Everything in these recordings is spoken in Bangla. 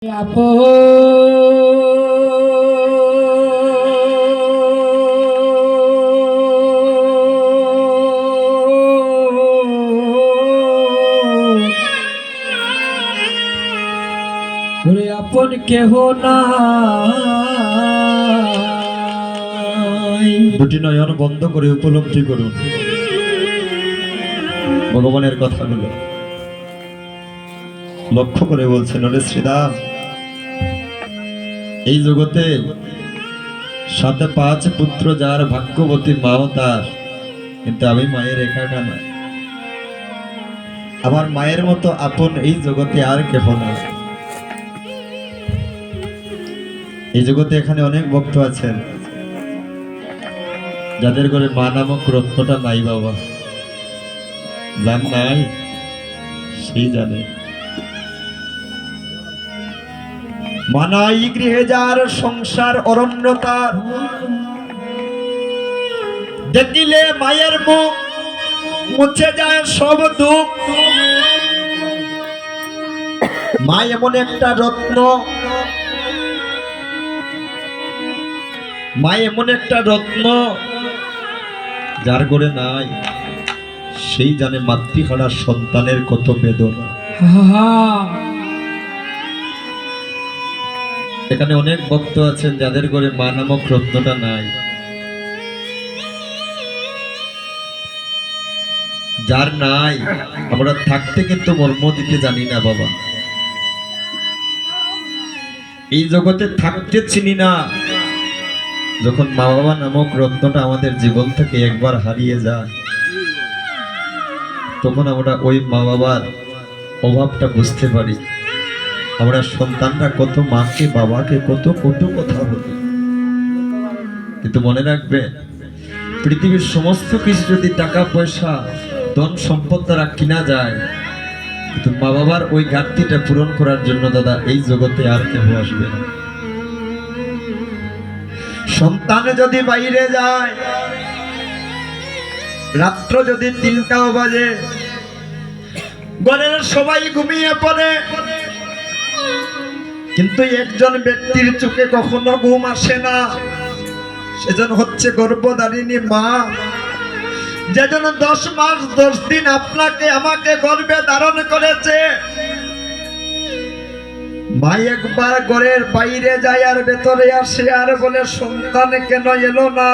আপন কেহ নাই। দুটি নয়ন বন্ধ করে উপলব্ধি করুন ভগবানের কথাগুলো। লক্ষ্য করে বলছেন, ওরে শ্রীরাম, এই জগতে 7-5 পুত্র যার, ভাগ্যবতী মাও তার, কিন্তু আমি মায়ের একাকা না। আমার মায়ের মতো আপন এই জগতে আর কেহ না। এই জগতে এখানে অনেক ভক্ত আছেন যাদের ঘরে মা নামক রত্নটা নাই। বাবা যার নাই সেই জানে। মানাই গৃহে যার, সংসার অরণ্যতার, দেখিলে মায়ের মুখ মুছে যায় সব দুঃখ। মা এমন একটা রত্ন, মা এমন একটা রত্ন যার ঘরে নাই সেই জানে মাতৃহারা সন্তানের কত বেদনা। এখানে অনেক ভক্ত আছেন যাদের ঘরে মা নামক রত্নটা নাই। যার নাই আমরা থাকতে কিন্তু মর্ম দিতে জানি না। বাবা এই জগতে থাকতে চিনি না। যখন মা বাবা নামক রত্নটা আমাদের জীবন থেকে একবার হারিয়ে যায়, তখন আমরা ওই মা বাবার অভাবটা বুঝতে পারি। আমরা সন্তানরা কত মাকে বাবাকে কত কত কথা বলি, কিন্তু মনে রাখবে, পৃথিবীর সমস্ত কিছু যদি টাকা পয়সা ধন সম্পদ দ্বারা কিনা যায়, কিন্তু মা বাবার ওই ঘাটতিটা পূরণ করার জন্য দাদা এই জগতে আর কেউ আসবে না। সন্তান যদি বাইরে যায়, রাত্র যদি 3টাও বাজে, ঘরের সবাই ঘুমিয়ে পড়ে, কিন্তু একজন ব্যক্তির চোখে কখনো ঘুম আসে না। সেজন হচ্ছে গর্ভধারিণী মা, যেজন 10 মাস 10 দিন আপনাকে আমাকে গর্ভে ধারণ করেছে। মা একবার ঘরের বাইরে যায় আর ভেতরে আসে আর বলে, সন্তান কেন এলো না?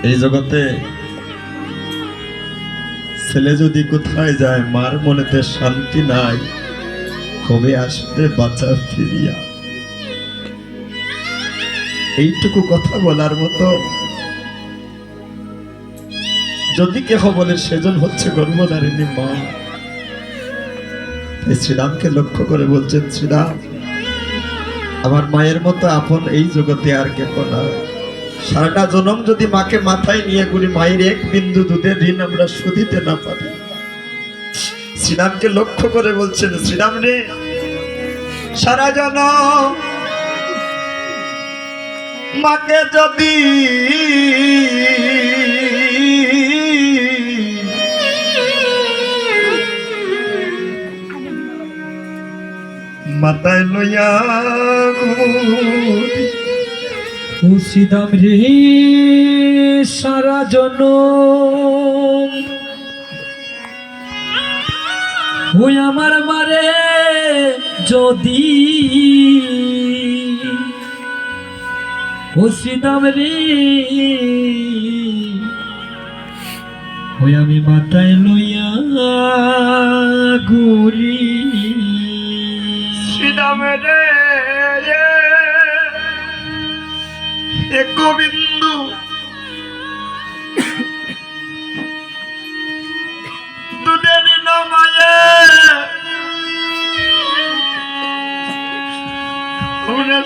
এই জগতে ছেলে যদি কোথায় যায়, মার মনেতে শান্তি নাই, কবে আসবে বাচ্চা ফিরিয়া। এইটুকু কথা বলার মতো যদি কেহ বলে, সেজন হচ্ছে গর্ভধারিণী মা। শ্রীরামকে লক্ষ্য করে বলছেন, শ্রীরাম, আমার মায়ের মতো আপন এই জগতে আর কেহ না। সারাটা জনম যদি মাকে মাথায় নিয়ে ঘুরি, মায়ের 1 বিন্দু দুধের ঋণ আমরা শুধিতে না পারি। শ্রীরামকে লক্ষ্য করে বলছেন, শ্রীরাম রে, সারা জনম মাকে যদি মাথায় লইয়া শ্রীরাম রে, সারা জনম ওই আমার মারে যদি, ও শ্রীরাম রে, ওই আমি মাথায় লইয়া ঘুরি। শ্রীরাম রে, এক বিন্দু দুধের নামায়ে ওরা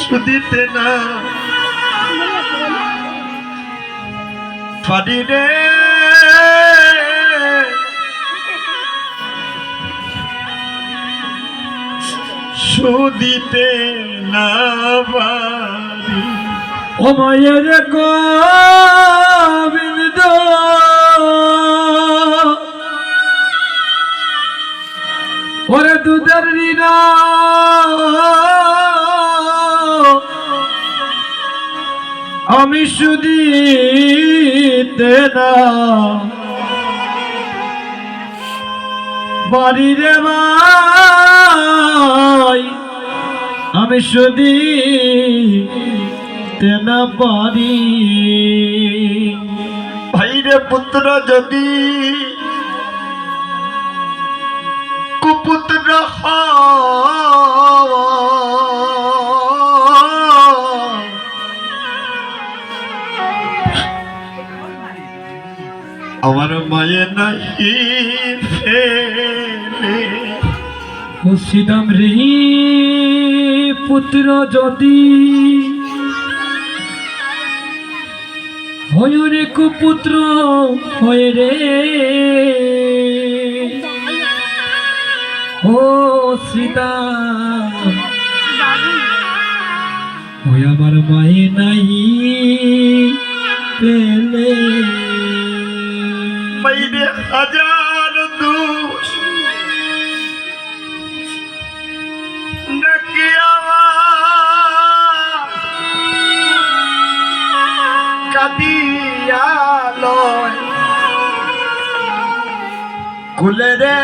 শুধিতে না পারি রে। শুধিতে না পারি, ও মায়ের গোবিন্দ ওরে দুধের ঋণ আমি শুধিতে না বাড়ি রে ভাই আমি শুধিতে না পারি ভাইরে পুত্র যদি কুপুত্র আমার মায়ে নাহি ফেলে মুর্শিদাম রে পুত্র যদি হয় রে কুপুত্র হয় রে ও সীতা ওই আমার মায়ে নাই পেলে মাইরে হাজার দোষ নাকি আমার কাঁদিয়া লয় কুলে রে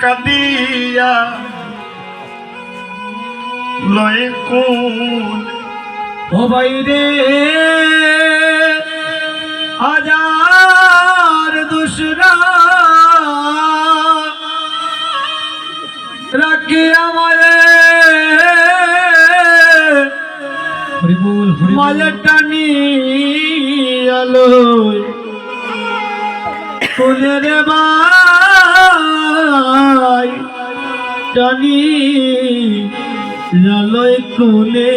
কাঁদিয়া লয় কোন ও বাইরে হাজার দুসরা রাখি আমারে হরিবুল মায়ের টানি আলো কোলে রে ভাই টানি আলোয় কোলে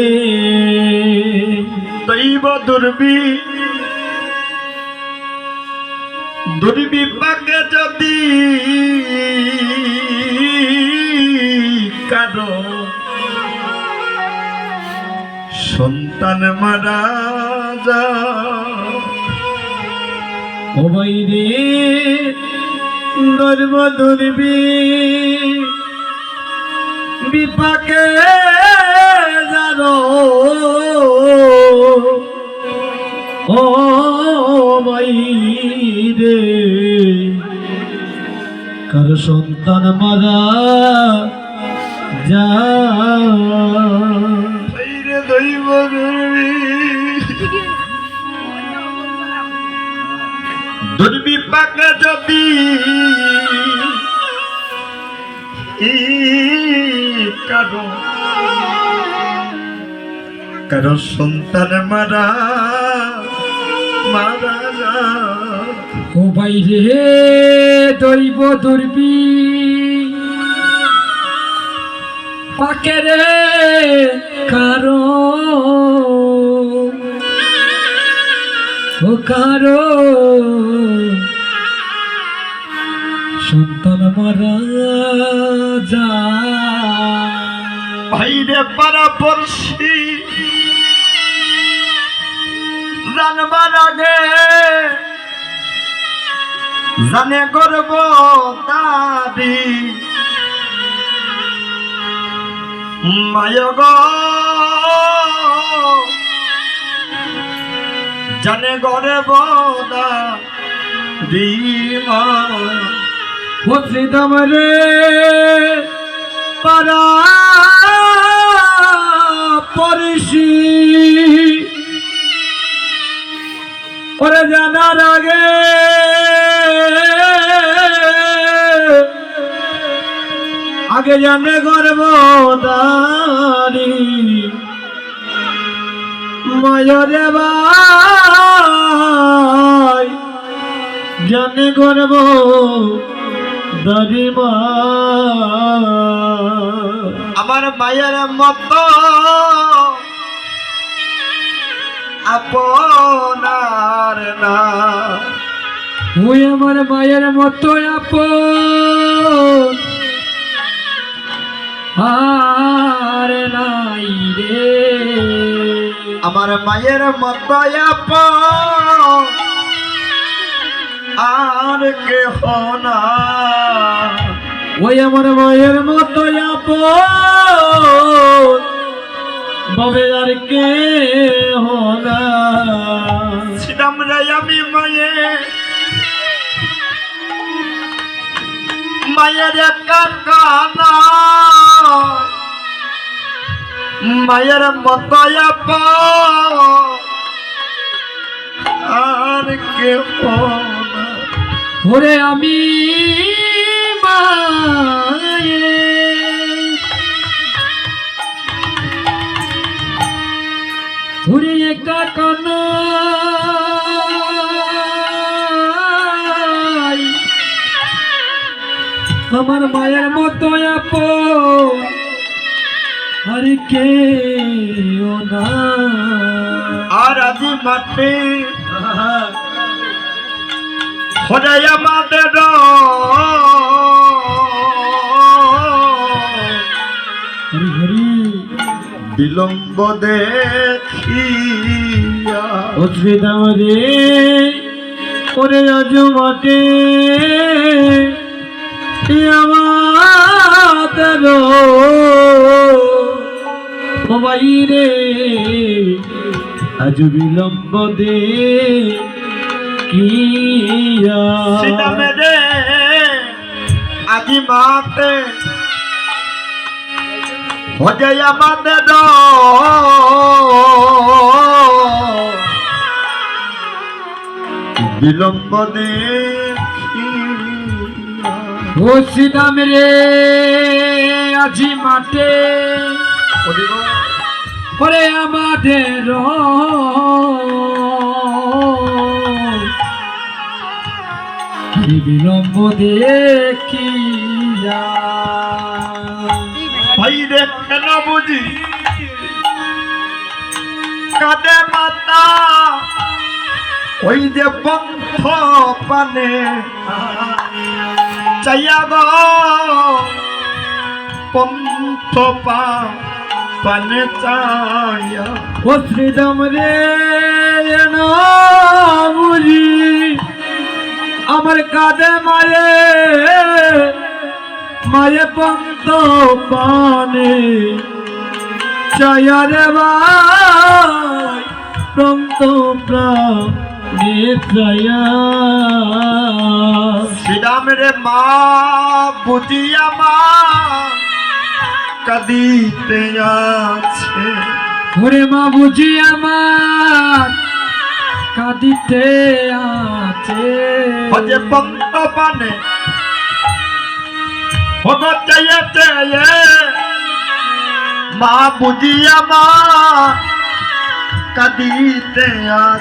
দৈব দুর্বিপাকে যদি কারো সন্তান মারা যায় ও বাইরে গর্ব বিপাকে জানো ও বাইরে কার সন্তান মারা যা দৈব দুর্বিপাকে যদি কারো সন্তান মারা যায় ও বাইরে দৈব পাকে রে কারো ও কারো সন্তান মারা যায় ভাইরে পারা পড়ছি জানবার আগে জানে গর্ব দাবি মায়গ জানে গর্ব দাবি ও শ্রীদাম রে পারা পড়ছি ওরে জানার আগে জানে গর্ব দারি মায়রে ভাই জানে গর্ব দারি মা আমার মায়ের মত আপনার না ওই আমার মায়ের মতো আপন আর নাই রে আমার মায়ের মতো আপন আর কেহ না। ওই আমার মায়ের মতো আপন বাবে আর কে না। ছিলাম রে আমি মায়ের কাকানা, মায়ের মতো আপন আর কেহ না। ওরে আমি মায়ে ওরে একা কানা আমার মায়ের মতো আপন আর কে না। আর আজি মাটি হরে আমাদের হরি হরি বিলম্ব দেখিয়া। অশ্রিতাম রে ওরে আজ মাঠে আমাদের সবাই রে আজ বিলম্ব দে কিয়া। সিদামে রে আজি মাতে হরে আমাদের বিলম্ব দেখিয়া। ও সীতাম রে আজি মাঠে ওরে আমাদের বিলম্ব দেখিয়া। ভাই রে কেন বুঝি কাঁদে মাতা ওই যে পন্থ পানে চাইয়া গো পন্থ পানে চাইয়া। ও শ্রীদাম রে বুঝি আমার কাঁদে মায়ে মায়ে পন্ত পানে চায়া রে ভাই পন্ত প্রাণে চায়া। শ্রীরাম রে মা বুঝিয়া মা কাঁদিতে আছে। ওরে মা বুঝি আমার কাঁদিতে আছে। হজে পন্ত পানে হব চাইয়ে চাইয়ে মা বুঝিয়া মা কাঁদিতে আছে।